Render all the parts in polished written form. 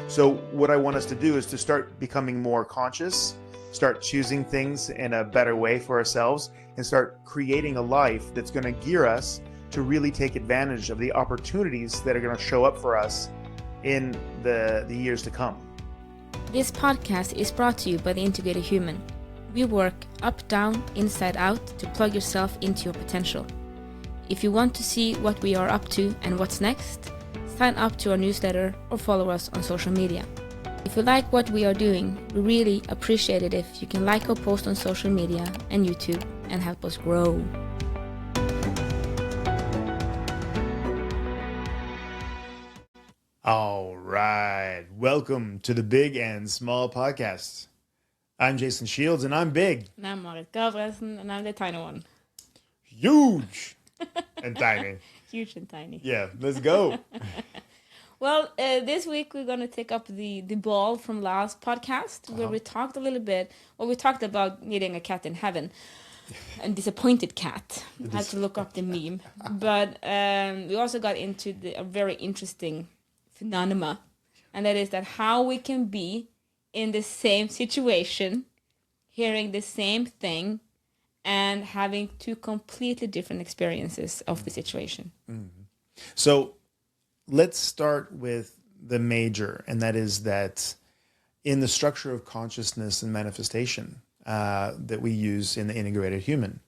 So what I want us to do is to start becoming more conscious, start choosing things in a better way for ourselves, and start creating a life that's going to gear us to really take advantage of the opportunities that are going to show up for us in the years to come. This podcast is brought to you by The Integrated Human. We work up, down, inside out to plug yourself into your potential. If you want to see what we are up to and what's next, sign up to our newsletter or follow us on social media. If you like what we are doing, we really appreciate it if you can like our post on social media and YouTube and help us grow. All right. Welcome to the Big and Small Podcast. I'm Jason Shields and I'm big. And I'm Marit Gabrielsen and I'm the tiny one. Huge and tiny. Huge and tiny. Yeah, let's go. Well, this week we're going to take up the ball from last podcast where we talked a little bit. Well, we talked about meeting a cat in heaven. A disappointed cat. I had to look up the meme. But we also got into a very interesting phenomena. And that is that how we can be in the same situation, hearing the same thing, and having two completely different experiences of the situation. Mm-hmm. So let's start with the major, and that is that in the structure of consciousness and manifestation that we use in the integrated human,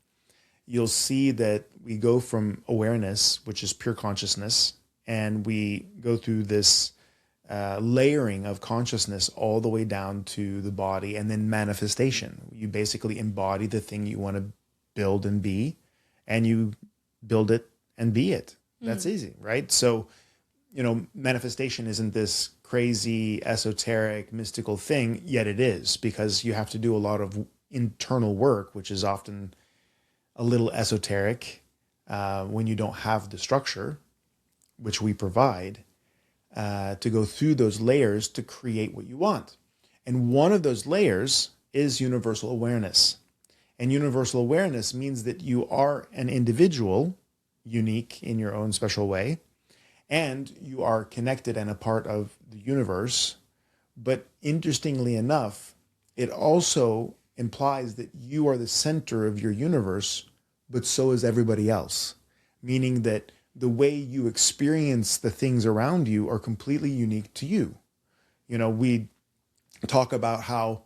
you'll see that we go from awareness, which is pure consciousness, and we go through this layering of consciousness all the way down to the body, and then manifestation. You basically embody the thing you want to build and be, and you build it and be it. That's easy, right? So, manifestation isn't this crazy, esoteric, mystical thing, yet it is, because you have to do a lot of internal work, which is often a little esoteric when you don't have the structure, which we provide, to go through those layers to create what you want. And one of those layers is universal awareness. And universal awareness means that you are an individual, unique in your own special way, and you are connected and a part of the universe. But interestingly enough, it also implies that you are the center of your universe, but so is everybody else. Meaning that the way you experience the things around you are completely unique to you. We talk about how,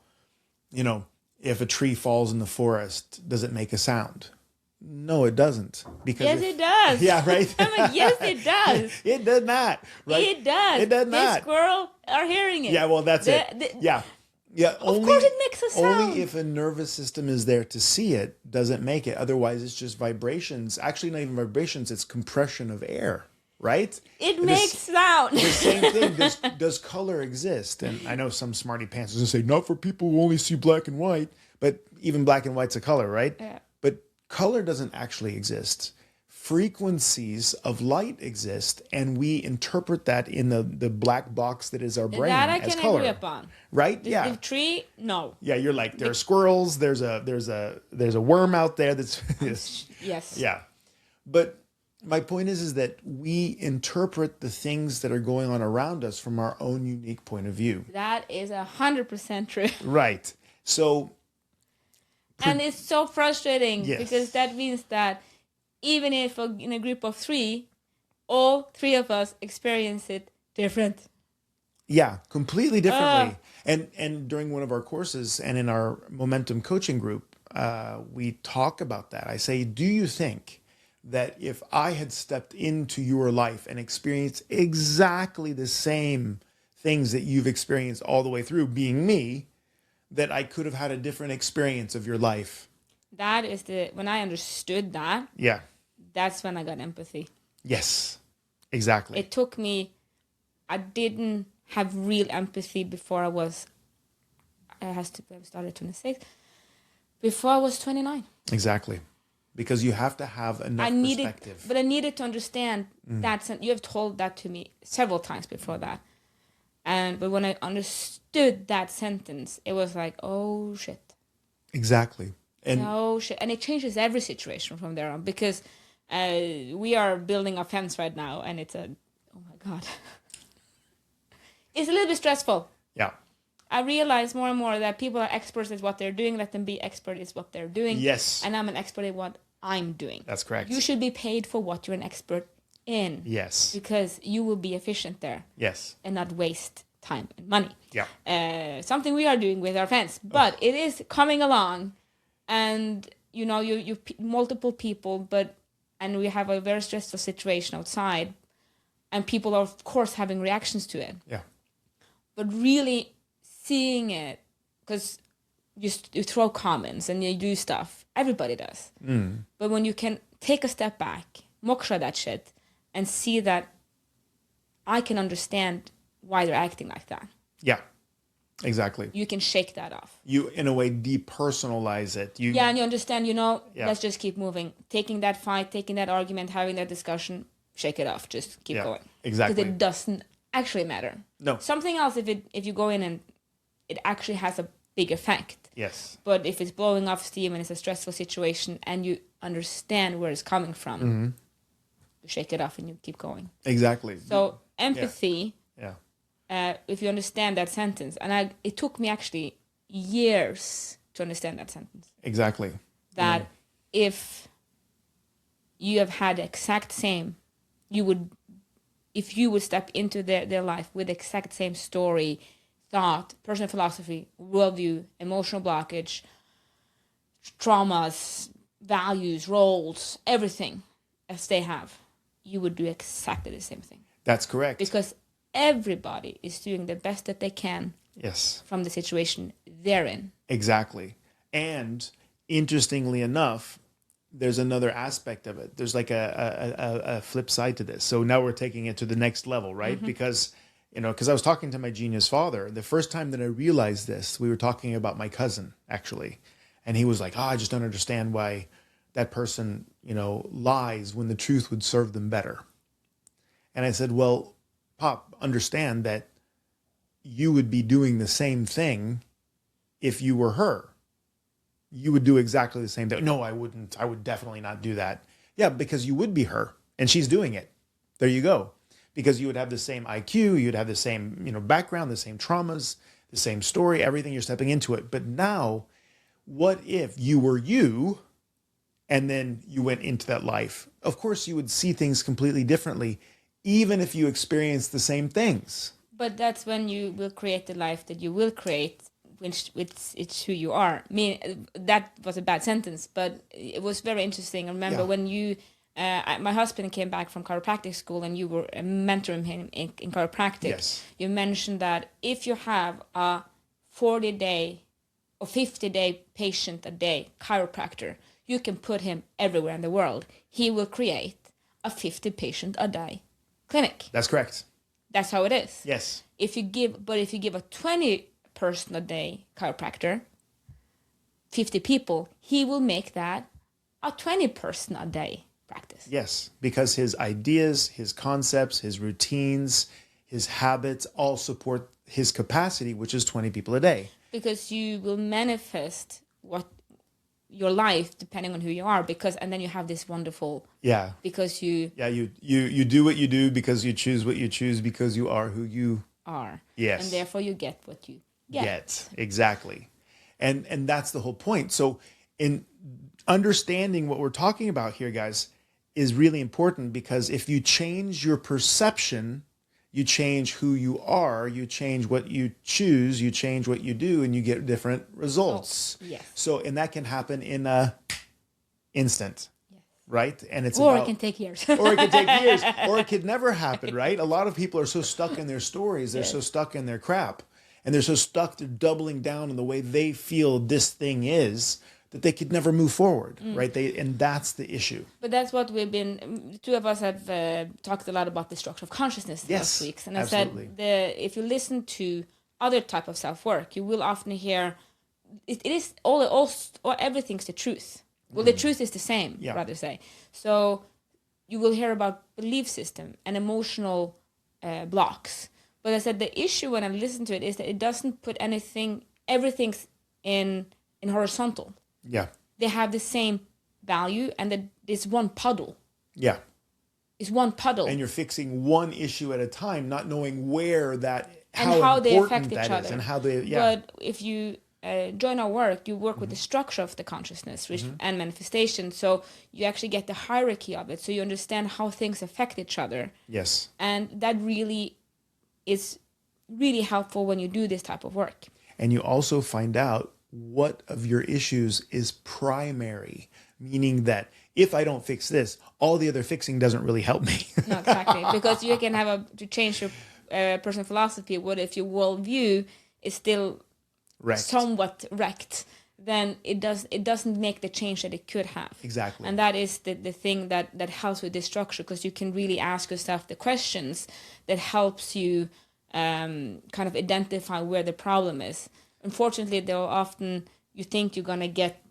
if a tree falls in the forest, does it make a sound? No, it doesn't. Because yes, it does. Yeah, right? Yes, it does. It does not. Right? It does. It does not. The squirrel are hearing it. Yeah, well, that's it. Yeah. Of course it makes a sound. Only if a nervous system is there to see it does it make it. Otherwise, it's just vibrations. Actually, not even vibrations. It's compression of air, right? It makes sound. The same thing. Does color exist? And I know some smarty pants will say, not for people who only see black and white. But even black and white's a color, right? Yeah. But color doesn't actually exist. Frequencies of light exist, and we interpret that in the black box that is our brain that I as can color. agree upon. Right? The tree, no. Yeah, you're like, there are squirrels, there's a worm out there that's yes. Yeah. But my point is that we interpret the things that are going on around us from our own unique point of view. That is 100% true. Right. So and it's so frustrating yes. because that means that even if in a group of three, all three of us experience it different. Yeah, completely differently. And during one of our courses and in our momentum coaching group, we talk about that. I say, do you think that if I had stepped into your life and experienced exactly the same things that you've experienced all the way through, being me, that I could have had a different experience of your life? That is when I understood that. Yeah. That's when I got empathy. Yes, exactly. It took me, I didn't have real empathy before I started 26, before I was 29. Exactly. Because you have to have enough perspective. But I needed to understand that. You have told that to me several times before that. But when I understood that sentence, it was like, oh shit. Exactly. Oh shit. And it changes every situation from there on, because we are building a fence right now, and it's oh my God. It's a little bit stressful. Yeah. I realize more and more that people are experts at what they're doing. Let them be expert at what they're doing. Yes. And I'm an expert at what I'm doing. That's correct. You should be paid for what you're an expert in. Yes. Because you will be efficient there. Yes. And not waste time and money. Yeah. Something we are doing with our fans. But it is coming along. And, you know, you multiple people, and we have a very stressful situation outside. And people are, of course, having reactions to it. Yeah. But really seeing it, because you throw comments and you do stuff. Everybody does. But when you can take a step back, moksha that shit, and see that I can understand why they're acting like that. Yeah. Exactly. You can shake that off. You, in a way, depersonalize it. And you understand, let's just keep moving. Taking that fight, taking that argument, having that discussion, shake it off. Just keep going. Exactly. Because it doesn't actually matter. No. Something else, if you go in and it actually has a big effect. Yes. But if it's blowing off steam and it's a stressful situation and you understand where it's coming from, you shake it off and you keep going. Exactly. So empathy, yeah. If you understand that sentence, and it took me actually years to understand that sentence. Exactly. That if you have had the exact same, if you would step into their life with the exact same story, thought, personal philosophy, worldview, emotional blockage, traumas, values, roles, everything as they have, you would do exactly the same thing. That's correct. Because everybody is doing the best that they can from the situation they're in. Exactly. And interestingly enough, there's another aspect of it. There's like a flip side to this. So now we're taking it to the next level, right? Because I was talking to my genius father. The first time that I realized this, we were talking about my cousin, actually. And he was like, I just don't understand why that person, lies when the truth would serve them better. And I said, well, Pop, understand that you would be doing the same thing if you were her. You would do exactly the same thing. No, I wouldn't. I would definitely not do that. Yeah, because you would be her and she's doing it. There you go. Because you would have the same IQ, you'd have the same, background, the same traumas, the same story, everything, you're stepping into it. But now, what if you were you and then you went into that life? Of course, you would see things completely differently, even if you experienced the same things. But that's when you will create the life that you will create, which it's who you are. I mean, that was a bad sentence, but it was very interesting. I remember when you... my husband came back from chiropractic school and you were mentoring him in chiropractic. Yes. You mentioned that if you have a 40-day or 50-day patient a day chiropractor, you can put him everywhere in the world. He will create a 50 patient a day clinic. That's correct. That's how it is. Yes. If you give a 20 person a day chiropractor, 50 people, he will make that a 20 person a day practice. Yes, because his ideas, his concepts, his routines, his habits all support his capacity, which is 20 people a day. Because you will manifest your life depending on who you are, and then you have this wonderful because you do what you do because you choose what you choose because you are who you are. Yes. And therefore you get what you get. Exactly. And that's the whole point. So in understanding what we're talking about here, guys, is really important, because if you change your perception, you change who you are, you change what you choose, you change what you do, and you get different results. Yes. So, and that can happen in an instant, right? And it can take years. Or it can take years, or it could never happen, right? A lot of people are so stuck in their stories, they're so stuck in their crap, and they're so stuck, they're doubling down on the way they feel this thing is, that they could never move forward, right? And that's the issue. But that's what the two of us have talked a lot about the structure of consciousness last week. And absolutely. I said, if you listen to other type of self-work, you will often hear, it is all everything's the truth. Well, the truth is the same, rather say. So you will hear about belief system and emotional blocks. But I said, the issue when I listen to it is that it doesn't put everything's in horizontal. Yeah. They have the same value, and it's one puddle. Yeah. It's one puddle. And you're fixing one issue at a time, not knowing where that and how they affect important each that is other. and how they, But if you join our work, you work with the structure of the consciousness and manifestation. So you actually get the hierarchy of it. So you understand how things affect each other. Yes. And that really is really helpful when you do this type of work. And you also find out what of your issues is primary, meaning that if I don't fix this, all the other fixing doesn't really help me. No, exactly. Because you can to change your personal philosophy. What if your worldview is still Wrecked. somewhat wrecked? Then it doesn't make the change that it could have. Exactly. And that is the thing that helps with this structure, because you can really ask yourself the questions that helps you kind of identify where the problem is. Unfortunately, though, often you think you're gonna get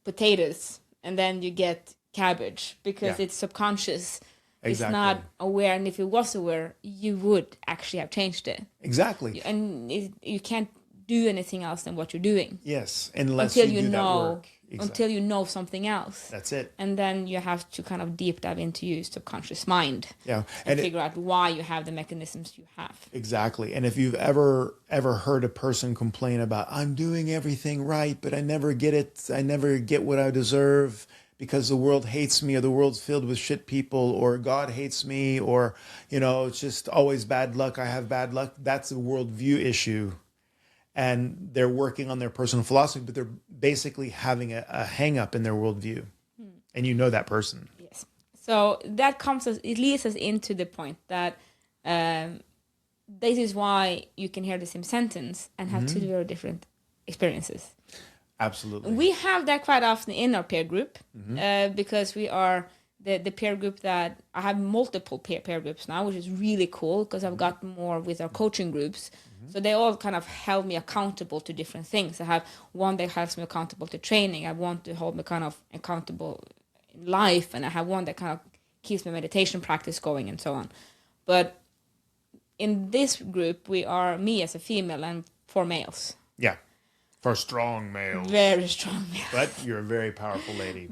potatoes and then you get cabbage because it's subconscious. Exactly. It's not aware, and if it was aware, you would actually have changed it. Exactly. And you can't do anything else than what you're doing. Yes, unless until you do know that work. Exactly. until you know something else. That's it. And then you have to kind of deep dive into your subconscious mind. Yeah, and figure out why you have the mechanisms you have. Exactly. And if you've ever heard a person complain about, I'm doing everything right, but I never get it. I never get what I deserve because the world hates me, or the world's filled with shit people, or God hates me, or, it's just always bad luck. I have bad luck. That's a worldview issue. And they're working on their personal philosophy, but they're basically having a hang up in their worldview. And you know that person. Yes. So that it leads us into the point that this is why you can hear the same sentence and have two very different experiences. Absolutely. We have that quite often in our peer group because we are the peer group that I have multiple peer groups now, which is really cool because I've got more with our coaching groups. So they all kind of held me accountable to different things. I have one that holds me accountable to training. I want to hold me kind of accountable in life. And I have one that kind of keeps my meditation practice going and so on. But in this group, we are me as a female and 4 males. Yeah. For strong males. Very strong males. But you're a very powerful lady.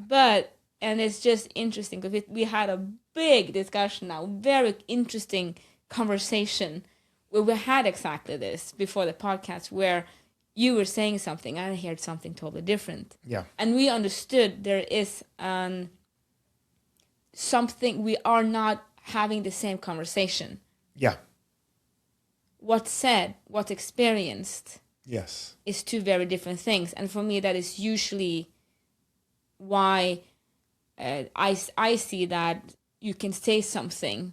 And it's just interesting because we had a big discussion now, very interesting conversation where we had exactly this before the podcast, where you were saying something, I heard something totally different. Yeah. And we understood there is something, we are not having the same conversation. Yeah. What's said, what's experienced. Yes. Is 2 very different things. And for me, that is usually why I see that you can say something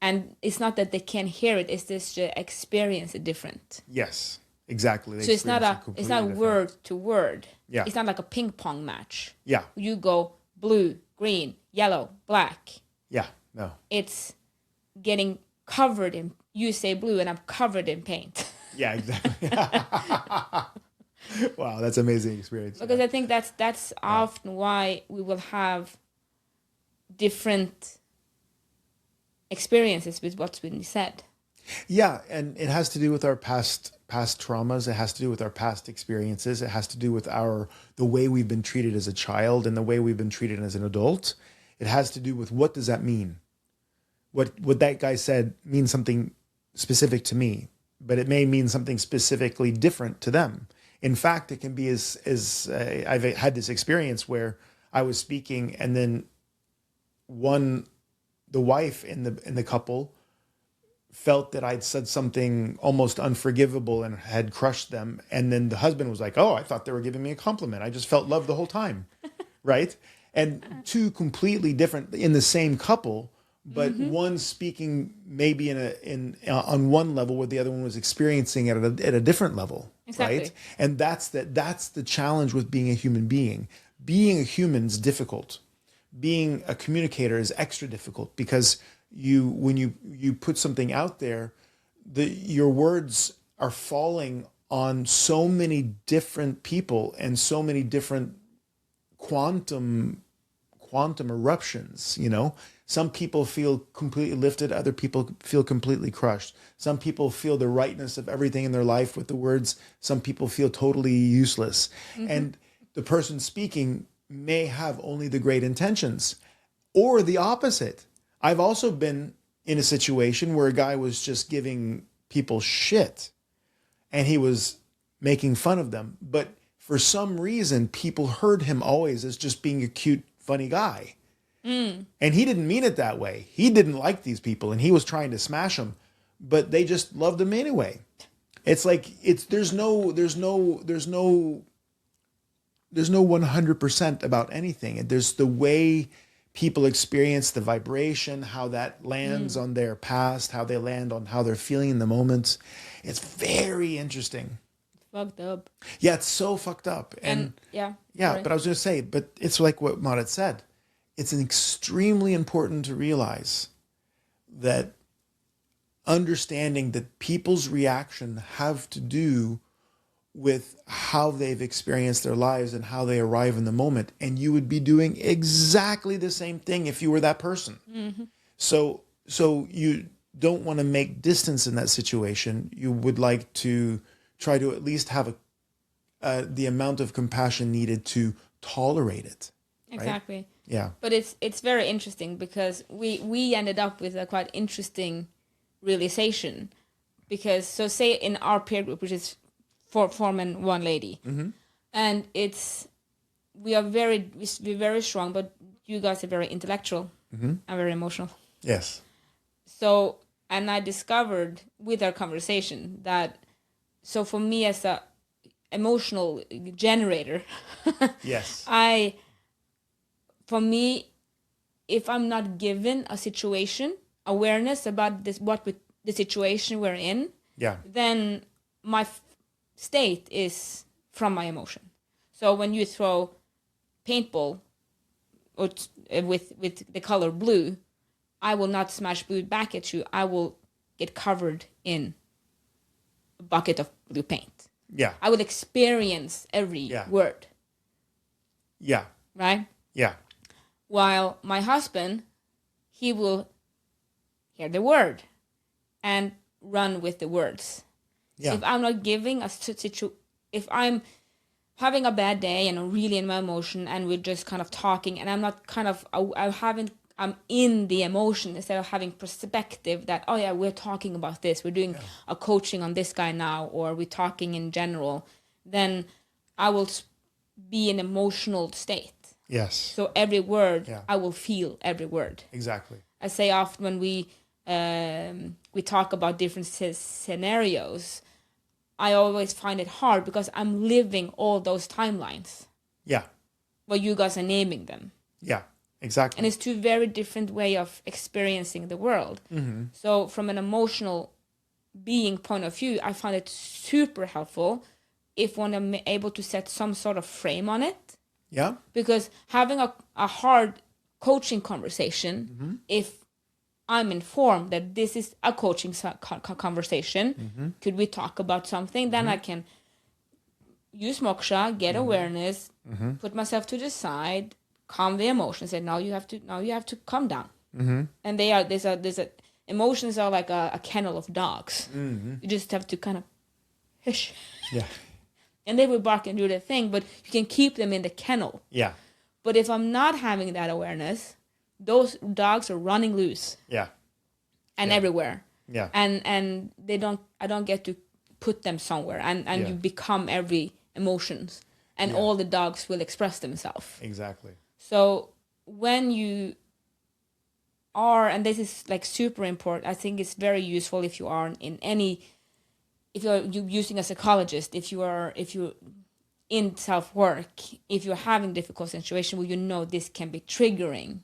and it's not that they can't hear it, it's just the experience is different. Yes, exactly. So it's not word to word. Yeah. It's not like a ping pong match. Yeah. You go blue, green, yellow, black. Yeah, no. It's getting covered in, you say blue and I'm covered in paint. Yeah, exactly. Wow, that's an amazing experience. Because I think that's often why we will have different experiences with what's been said. Yeah, and it has to do with our past traumas. It has to do with our past experiences. It has to do with the way we've been treated as a child and the way we've been treated as an adult. It has to do with what does that mean? What that guy said means something specific to me, but it may mean something specifically different to them. In fact, it can be as I've had this experience where I was speaking and then the wife in the couple felt that I'd said something almost unforgivable and had crushed them. And then the husband was like, oh, I thought they were giving me a compliment. I just felt love the whole time. Right. And 2 completely different in the same couple, but one speaking maybe on one level where the other one was experiencing it at a different level. Exactly. Right. And that's the challenge with being a human being. Being a human is difficult. Being a communicator is extra difficult because when you put something out there, your words are falling on so many different people and so many different quantum eruptions. Some people feel completely lifted, other people feel completely crushed. Some people feel the rightness of everything in their life with the words. Some people feel totally useless. And the person speaking may have only the great intentions, or the opposite. I've also been in a situation where a guy was just giving people shit and he was making fun of them. But for some reason, people heard him always as just being a cute, funny guy. And he didn't mean it that way. He didn't like these people and he was trying to smash them, but they just loved him anyway. It's like, there's no 100% about anything. There's the way people experience the vibration, how that lands on their past, how they land on how they're feeling in the moment. It's very interesting. Fucked up. Yeah, it's so fucked up. And yeah. Right. But I was going to say, but it's like what Marit said. It's extremely important to realize that understanding that people's reaction have to do with how they've experienced their lives and how they arrive in the moment. And you would be doing exactly the same thing if you were that person. So you don't want to make distance in that situation. You would like to try to at least have the amount of compassion needed to tolerate it. Right? Exactly. Yeah. But it's very interesting because we ended up with a quite interesting realization. Because, so say in our peer group, which is 4 men, 1 lady, and we're very strong, but you guys are very intellectual and very emotional. Yes. So, and I discovered with our conversation that, so for me as a emotional generator, Yes. For me, if I'm not given a situation, awareness about the situation we're in, then my state is from my emotion. So when you throw paintball with the color blue, I will not smash blue back at you. I will get covered in a bucket of blue paint. Yeah. I will experience every word. Yeah. Right? Yeah. While my husband, he will hear the word and run with the words. Yeah. If I'm not giving if I'm having a bad day and I'm really in my emotion and we're just kind of talking and I'm not kind of, I'm in the emotion instead of having perspective that, oh yeah, we're talking about this, we're doing a coaching on this guy now, or we're talking in general, then I will be in emotional state. Yes. So every word, I will feel every word. Exactly. I say often when we talk about different scenarios, I always find it hard because I'm living all those timelines. Yeah. But you guys are naming them. Yeah, exactly. And it's 2 very different way of experiencing the world. So from an emotional being point of view, I find it super helpful if one am able to set some sort of frame on it. Yeah. Because having a hard coaching conversation, if I'm informed that this is a coaching conversation, could we talk about something? Then I can use moksha, get awareness, put myself to the side, calm the emotions, and now you have to calm down. And emotions are like a kennel of dogs. You just have to kind of hush. Yeah. And they will bark and do their thing, but you can keep them in the kennel. Yeah. But if I'm not having that awareness, those dogs are running loose. Yeah. And everywhere. Yeah. And I don't get to put them somewhere. And you become every emotions. And all the dogs will express themselves. Exactly. So when you are, and this is like super important, I think it's very useful if you are in any, if you're using a psychologist, if you're in self-work, if you're having difficult situation where you know this can be triggering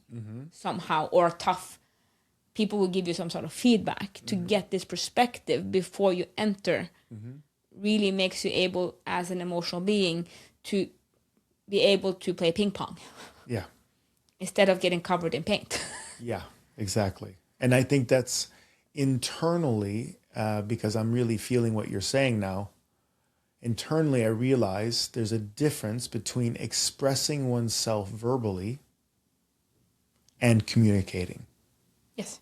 somehow or tough, people will give you some sort of feedback to get this perspective before you enter. Really makes you able as an emotional being to be able to play ping pong. Yeah. Instead of getting covered in paint. Yeah, exactly. And I think that's internally, because I'm really feeling what you're saying now, internally I realize there's a difference between expressing oneself verbally and communicating. Yes.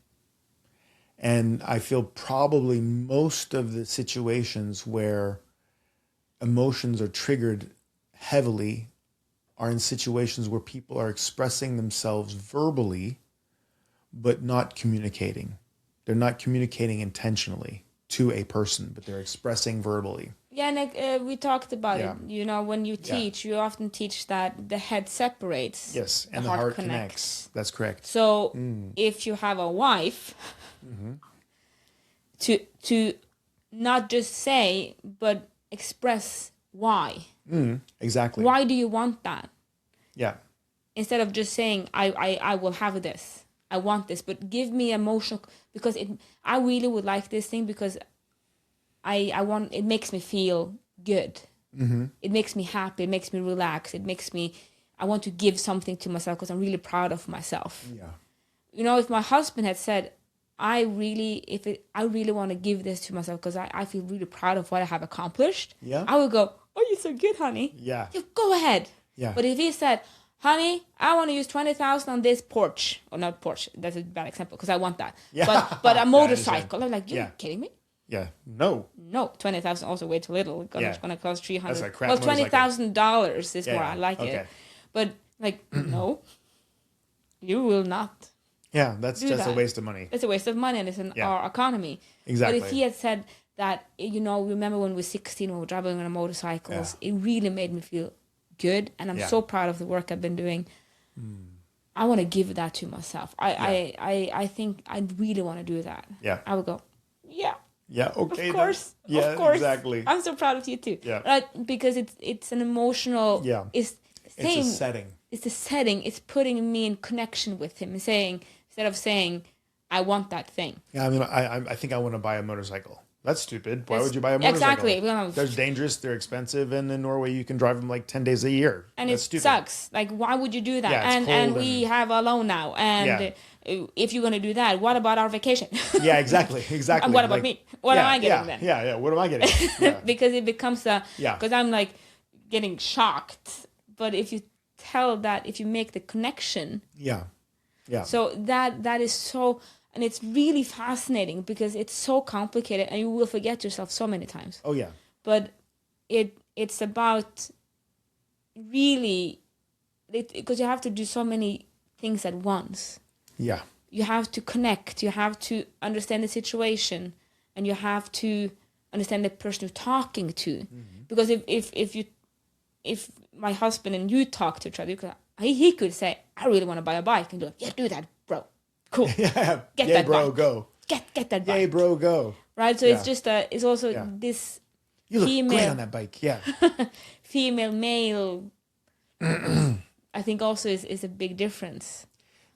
And I feel probably most of the situations where emotions are triggered heavily are in situations where people are expressing themselves verbally, but not communicating. They're not communicating intentionally to a person, but they're expressing verbally. Yeah, and we talked about Yeah. it. You know, when you teach, you often teach that the head separates. Yes, and the heart connects. That's correct. So if you have a wife, to not just say, but express why. Exactly. Why do you want that? Yeah. Instead of just saying, I will have this. I want this, but give me emotional, because I really would like this thing because I want, it makes me feel good. It makes me happy. It makes me relax. I want to give something to myself because I'm really proud of myself. Yeah. You know, if my husband had said, I really want to give this to myself because I feel really proud of what I have accomplished. Yeah. I would go, oh, you're so good, honey. Yeah. You go ahead. Yeah. But if he said, honey, I want to use 20,000 on this porch, or not porch, that's a bad example because I want that. Yeah. But a Yeah, I motorcycle, I'm like, you're Yeah. kidding me? Yeah. No. No, 20,000 also way too little. It's Yeah. going to cost 300. That's a crap well, motorcycle. $20,000 is Yeah, more. yeah. I like Okay. it. But like, no, you will not. Yeah, that's just a that. waste of money. It's a waste of money and it's in our economy. Exactly. But if he had said that, you know, remember when we were 16, when we were driving on our motorcycles, it really made me feel good. And I'm so proud of the work I've been doing. I want to give that to myself. I think I really want to do that. Yeah. I would go, yeah. Yeah, okay. Of course. Yeah, of course. exactly. I'm so proud of you too. Yeah. Right? Because it's an emotional. Yeah. It's a setting. It's a setting. It's putting me in connection with him and saying, instead of saying, I want that thing. Yeah, I mean, I think I want to buy a motorcycle. That's stupid. Why would you buy a motorcycle? Exactly. They're dangerous. They're expensive, and in Norway you can drive them like 10 days a year. And That's it stupid. sucks. Like, why would you do that? Yeah, it's and cold we have a loan now. And if you're gonna do that, what about our vacation? Yeah, exactly. And what about me? What am I getting then? Yeah. What am I getting? Yeah. Because it becomes because I'm like getting shocked. But if you tell that, if you make the connection, Yeah. so that is so, and it's really fascinating because it's so complicated and you will forget yourself so many times. Oh yeah. But it's about really, because you have to do so many things at once. Yeah. You have to connect, you have to understand the situation, and you have to understand the person you're talking to. Because if my husband and you talk to each other, he could say, I really want to buy a bike, and do, yeah, do that, bro. Cool. Yeah. Get Yay, that bro, bike. go. Get that bike. Yay, bro, go. Right? So it's just it's also this You look female, great on that bike. Yeah. female, male, I think also is a big difference.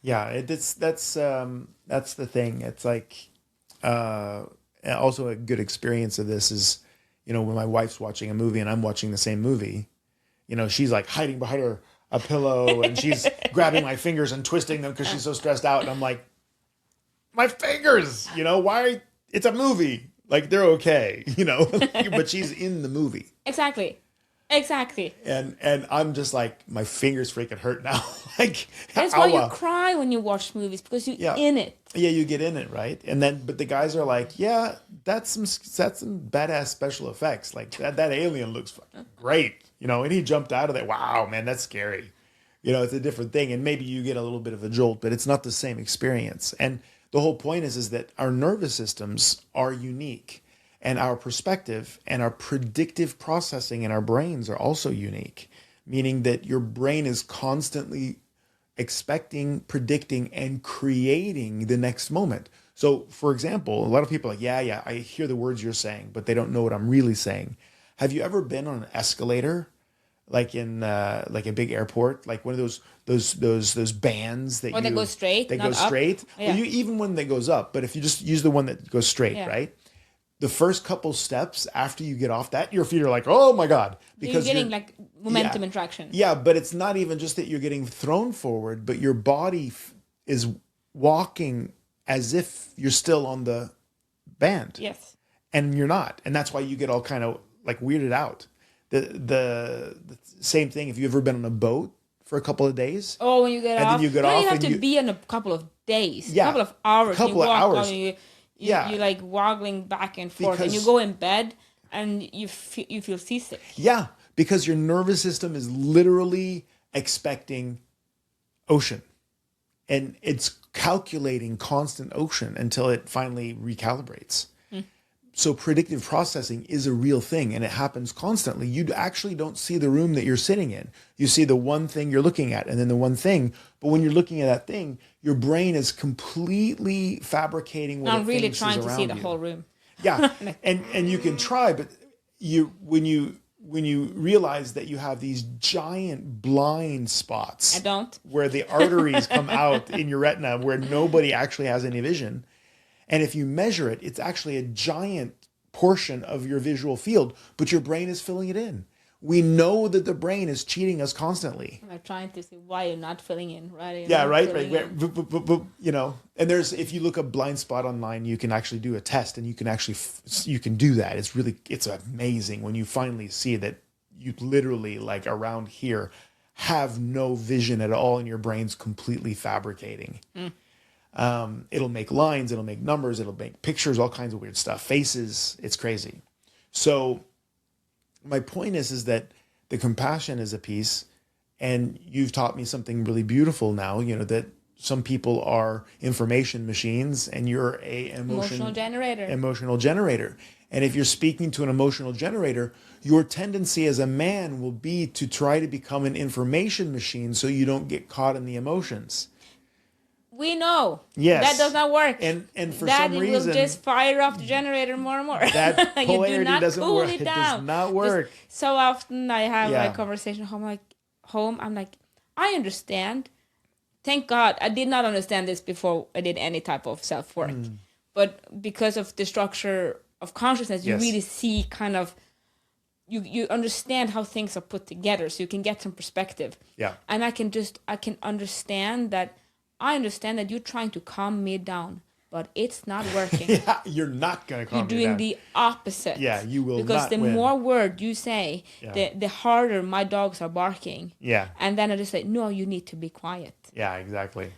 Yeah, that's the thing. It's like also a good experience of this is, you know, when my wife's watching a movie and I'm watching the same movie, you know, she's like hiding behind a pillow and she's grabbing my fingers and twisting them because she's so stressed out. And I'm like, my fingers, you know, why? It's a movie. Like, they're okay, you know, but she's in the movie. Exactly. And I'm just like, my fingers freaking hurt now. Like, that's why you cry when you watch movies, because you're in it. Yeah, you get in it, right? And then, but the guys are like, yeah, that's some badass special effects. Like that alien looks fucking great, you know. And he jumped out of there. Wow, man, that's scary. You know, it's a different thing. And maybe you get a little bit of a jolt, but it's not the same experience. And the whole point is that our nervous systems are unique, and our perspective and our predictive processing in our brains are also unique, meaning that your brain is constantly expecting, predicting, and creating the next moment. So, for example, a lot of people are like, yeah, I hear the words you're saying, but they don't know what I'm really saying. Have you ever been on an escalator, like in like a big airport, like one of those bands that they go straight, They not go up? straight. Yeah. Well, even when they goes up, but if you just use the one that goes straight, right? The first couple steps after you get off that, your feet are like, oh my God. Because you're getting like momentum and traction. Yeah, but it's not even just that you're getting thrown forward, but your body is walking as if you're still on the band. Yes. And you're not. And that's why you get all kind of like weirded out. The same thing, if you've ever been on a boat for a couple of days. Oh, when you get off. Then you get off. You have to be in a couple of days. Yeah. A couple of hours. A couple you of walk hours. On, you're like woggling back and forth, and Because- you go in bed and you feel seasick. Yeah, because your nervous system is literally expecting ocean. and it's calculating constant ocean until it finally recalibrates. So predictive processing is a real thing, and it happens constantly. You actually don't see the room that you're sitting in. You see the one thing you're looking at and then the one thing. But when you're looking at that thing, your brain is completely fabricating what I'm it really thinks trying is to around see the you. whole room. Yeah, and you can try, but when you realize that you have these giant blind spots, I don't. where the arteries come out in your retina, where nobody actually has any vision. And if you measure it, it's actually a giant portion of your visual field, but your brain is filling it in. We know that the brain is cheating us constantly. I'm trying to see why you're not filling in, right? Yeah, right. You know, and if you look up blind spot online, you can actually do a test, and you can do that. It's amazing when you finally see that you literally, like, around here, have no vision at all, and your brain's completely fabricating. It'll make lines, it'll make numbers, it'll make pictures, all kinds of weird stuff, faces. It's crazy. So my point is that the compassion is a piece, and you've taught me something really beautiful now, that some people are information machines and you're a emotional generator. And if you're speaking to an emotional generator, your tendency as a man will be to try to become an information machine so you don't get caught in the emotions. We know. Yes. That does not work. And for that some reason, will just fire off the generator more and more. That polarity you do not doesn't cool work. It down. Does not work. Just so often I have a conversation home. I'm like, I understand. Thank God I did not understand this before I did any type of self-work. But because of the structure of consciousness, you really see kind of, you understand how things are put together, so you can get some perspective. Yeah. And I can understand that. I understand that you're trying to calm me down, but it's not working. Yeah, you're not going to calm me down. You're doing the opposite. Yeah, you will because not the win. more word you say, the harder my dogs are barking. Yeah. And then I just say, no, you need to be quiet. Yeah, exactly.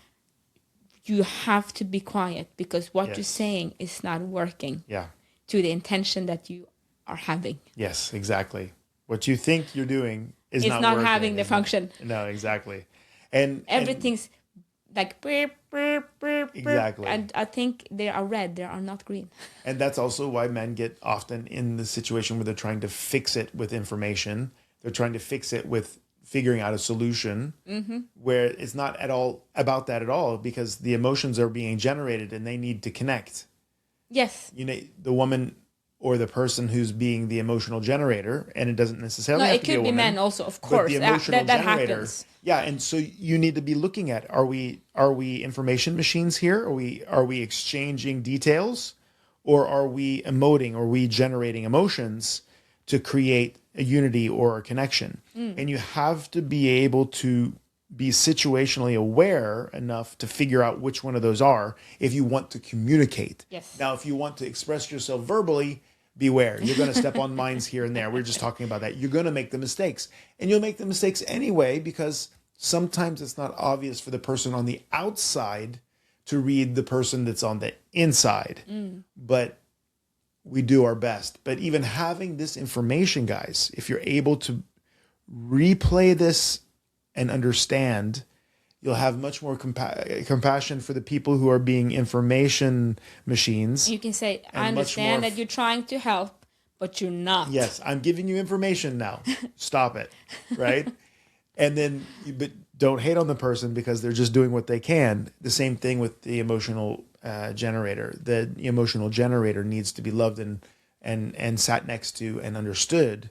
You have to be quiet because what you're saying is not working. Yeah. To the intention that you are having. Yes, exactly. What you think you're doing is not not working. having the function. No, exactly. And everything's like burp, burp, burp, burp. Exactly. And I think they are red, they are not green. And that's also why men get often in the situation where they're trying to fix it with information. They're trying to fix it with figuring out a solution, where it's not at all about that at all, because the emotions are being generated and they need to connect. Yes. The woman or the person who's being the emotional generator, and it doesn't necessarily have to be a woman. It could be men also, of course. The emotional that generator. Happens. Yeah, and so you need to be looking at, are we information machines here? Are we exchanging details, or are we emoting, or are we generating emotions to create a unity or a connection? And you have to be able to be situationally aware enough to figure out which one of those are if you want to communicate. Yes. Now, if you want to express yourself verbally, beware. You're going to step on mines here and there. We're just talking about that. You're going to make the mistakes. And you'll make the mistakes anyway, because sometimes it's not obvious for the person on the outside to read the person that's on the inside. But we do our best. But even having this information, guys, if you're able to replay this and understand, you'll have much more compassion for the people who are being information machines. You can say, I understand that you're trying to help, but you're not. Yes, I'm giving you information now. Stop it, right? And then, but don't hate on the person because they're just doing what they can. The same thing with the emotional generator. The emotional generator needs to be loved and sat next to and understood,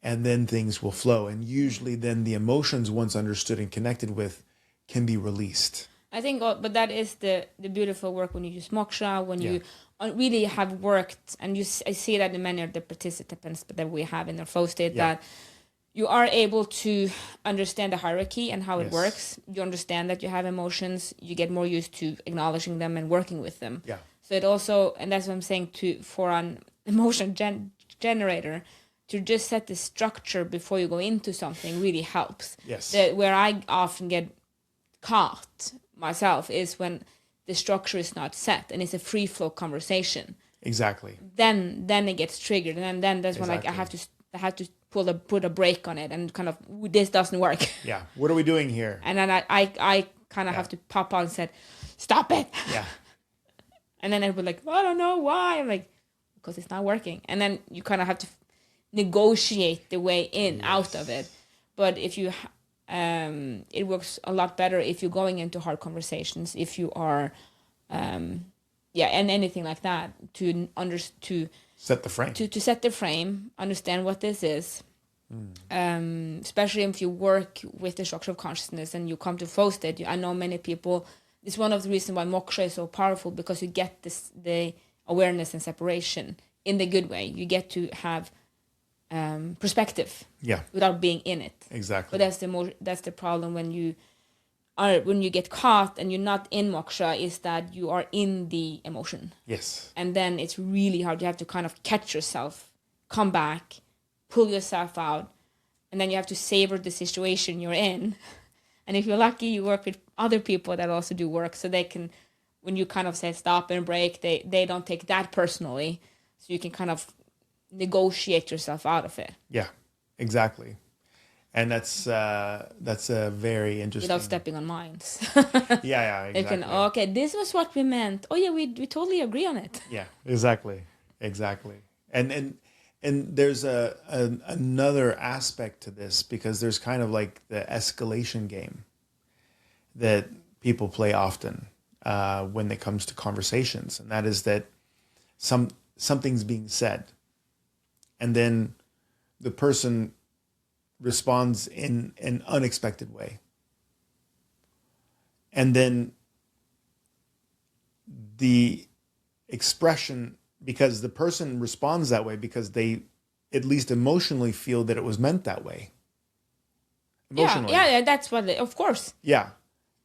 and then things will flow. And usually then the emotions, once understood and connected with, can be released. I think, but that is the beautiful work when you use moksha, when you really have worked, and I see that in many of the participants that we have in their flow state, that you are able to understand the hierarchy and how it works. You understand that you have emotions. You get more used to acknowledging them and working with them. Yeah. So it also, and that's what I'm saying, for an emotion generator, to just set the structure before you go into something really helps. Yes. Where I often get caught myself is when the structure is not set and it's a free flow conversation. Exactly. Then it gets triggered, and then that's when, like, I have to put a break on it and kind of, this doesn't work. Yeah. What are we doing here? And then I kind of have to pop out and said, stop it. Yeah. And then everybody like, I don't know why. I'm like, because it's not working. And then you kind of have to negotiate the way in, out of it. But if you, it works a lot better if you're going into hard conversations, if you are, and anything like that, to set the frame. To set the frame, understand what this is. Especially if you work with the structure of consciousness and you come to flow state. I know many people, it's one of the reasons why moksha is so powerful, because you get the awareness and separation in the good way. You get to have perspective without being in it. Exactly. But that's the problem when you get caught and you're not in moksha, is that you are in the emotion. Yes. And then it's really hard. You have to kind of catch yourself, come back, pull yourself out, and then you have to savor the situation you're in. And if you're lucky, you work with other people that also do work, so they can, when you kind of say stop and break, they don't take that personally, so you can kind of negotiate yourself out of it. Yeah, exactly. And that's a very interesting. Without stepping on minds. Yeah, exactly. You can, okay, this was what we meant. Oh yeah, we totally agree on it. Yeah, exactly. And there's another aspect to this, because there's kind of like the escalation game that people play often when it comes to conversations, and that is that something's being said, and then the person responds in an unexpected way, and then the expression, because the person responds that way because they at least emotionally feel that it was meant that way. Emotionally. Yeah, that's what, of course. Yeah.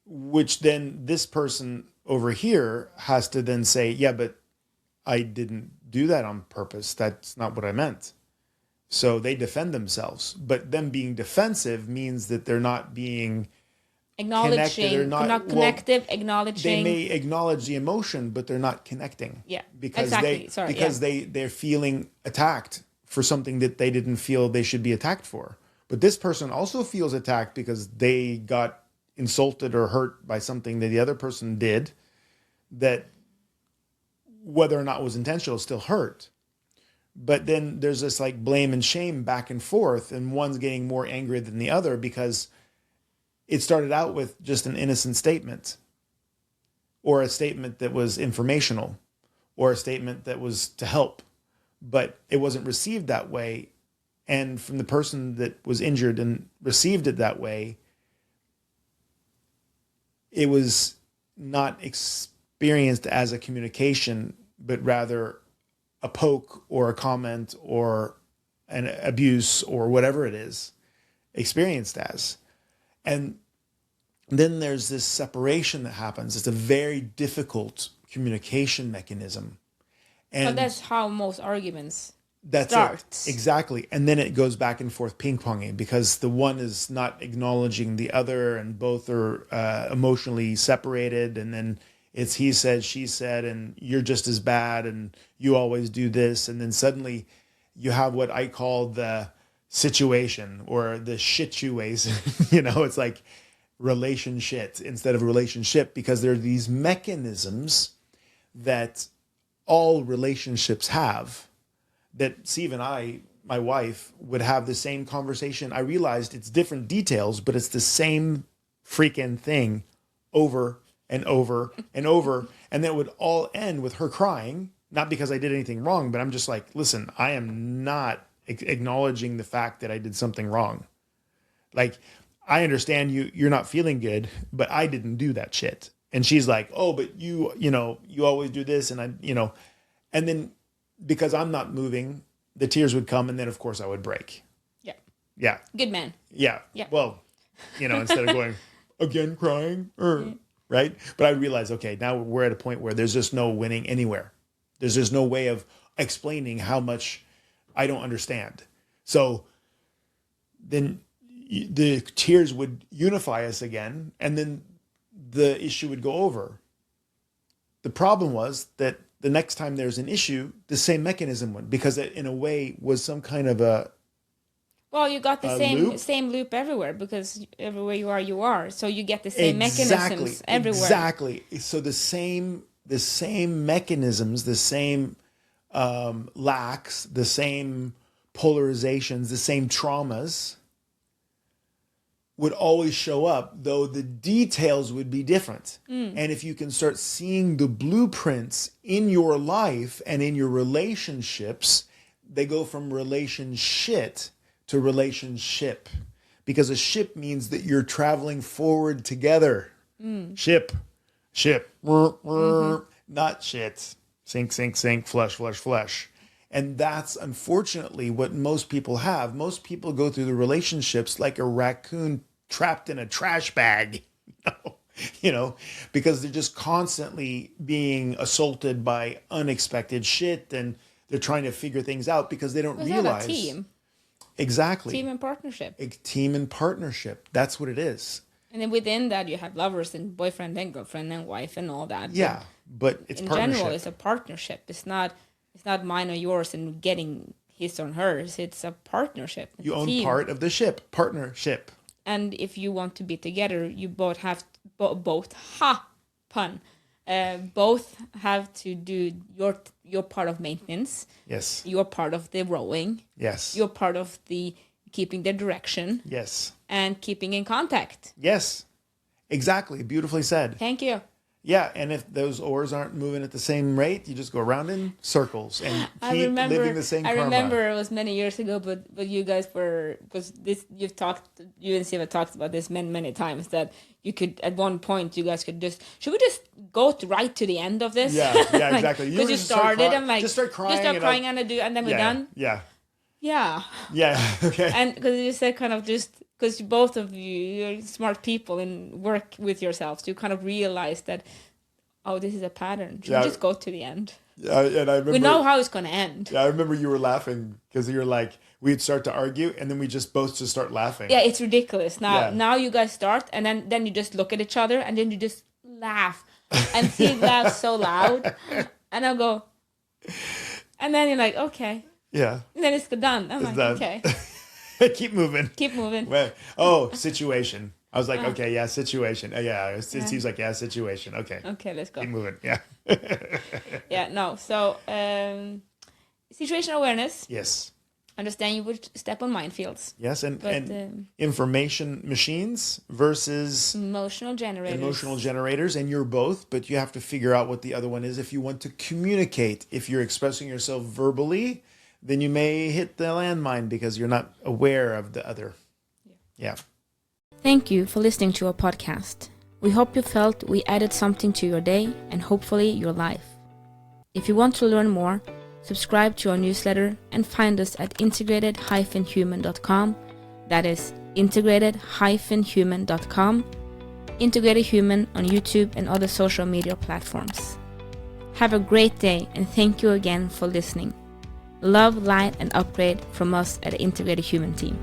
Which then this person over here has to then say, yeah, but I didn't do that on purpose. That's not what I meant. So they defend themselves. But them being defensive means that they're not being acknowledging, not connective, acknowledging. They may acknowledge the emotion, but they're not connecting. Yeah, because exactly. they're feeling attacked for something that they didn't feel they should be attacked for. But this person also feels attacked because they got insulted or hurt by something that the other person did, that whether or not was intentional still hurt. But then there's this like blame and shame back and forth, and one's getting more angry than the other because it started out with just an innocent statement, or a statement that was informational, or a statement that was to help, but it wasn't received that way. And from the person that was injured and received it that way, it was not experienced as a communication, but rather a poke or a comment or an abuse or whatever it is experienced as. And then there's this separation that happens. It's a very difficult communication mechanism. And but that's how most arguments start. Exactly. And then it goes back and forth ping-ponging, because the one is not acknowledging the other, and both are emotionally separated. And then it's he said, she said, and you're just as bad, and you always do this. And then suddenly you have what I call the situation, or the situation. It's like relationship instead of relationship, because there are these mechanisms that all relationships have, that Steve and I, my wife, would have the same conversation. I realized it's different details, but it's the same freaking thing over and over and over. And then it would all end with her crying, not because I did anything wrong, but I'm just like, listen, I am not acknowledging the fact that I did something wrong. Like, I understand you're not feeling good, but I didn't do that shit. And she's like, oh, but you always do this. And and then because I'm not moving, the tears would come. And then of course I would break. Yeah. Yeah. Good man. Yeah. Well, instead of going again, crying, right. But I realized, okay, now we're at a point where there's just no winning anywhere. There's just no way of explaining how much I don't understand. So then the tears would unify us again, and then the issue would go over. The problem was that the next time there's an issue, the same mechanism would, because it in a way was some kind of a Well, you got the loop. same loop everywhere, because everywhere you are. So you get the same mechanisms everywhere. Exactly. So the same mechanisms, the same lacks, the same polarizations, the same traumas would always show up, though the details would be different. And if you can start seeing the blueprints in your life and in your relationships, they go from relationship to relationship, because a ship means that you're traveling forward together. Ship, not shit. Sink, flush. And that's unfortunately what most people have. Most people go through the relationships like a raccoon trapped in a trash bag, because they're just constantly being assaulted by unexpected shit, and they're trying to figure things out because they don't realize. It's not a team. Exactly. Team and partnership. A team and partnership. That's what it is. And then within that, you have lovers and boyfriend and girlfriend and wife and all that. Yeah, but it's in partnership. general, it's a partnership. It's not mine or yours and getting his or hers. It's a partnership. It's you a own team. part of the ship. Partnership. And if you want to be together, you both have both have to do your part of maintenance. Yes. Your part of the rowing. Yes. Your part of the keeping the direction. Yes. And keeping in contact. Yes. Exactly. Beautifully said. Thank you. Yeah, and if those oars aren't moving at the same rate, you just go around in circles and keep living the same karma. I remember it was many years ago, but you guys you and Siva talked about this many times, that you could, at one point, you guys could should we just go right to the end of this? Yeah, exactly. Because you started and just start crying and then we're done. Yeah. Yeah. Yeah. Okay. And because you said kind of just, because both of you're smart people and work with yourselves, you kind of realize that, this is a pattern. Should we just go to the end? Yeah, and I remember we know how it's going to end. Yeah, I remember you were laughing because you were like, we'd start to argue and then we both start laughing. Yeah, it's ridiculous. Now you guys start and then you just look at each other and then you just laugh. And he laughs so loud. And I'll go, and then you're like, okay. Yeah. And then it's done. I'm like, done. okay. Keep moving. Situation. I was like, okay, yeah, situation. It seems like, situation. Okay. Okay, let's go. Keep moving. Yeah. Yeah, no. So, situational awareness. Yes. Understand you would step on minefields. Yes, and information machines versus emotional generators. And you're both, but you have to figure out what the other one is if you want to communicate. If you're expressing yourself verbally, then you may hit the landmine because you're not aware of the other. Yeah. Thank you for listening to our podcast. We hope you felt we added something to your day and hopefully your life. If you want to learn more, subscribe to our newsletter and find us at integrated-human.com. That is integrated-human.com. Integrated Human on YouTube and other social media platforms. Have a great day and thank you again for listening. Love, light, and upgrade from us at the Integrated Human team.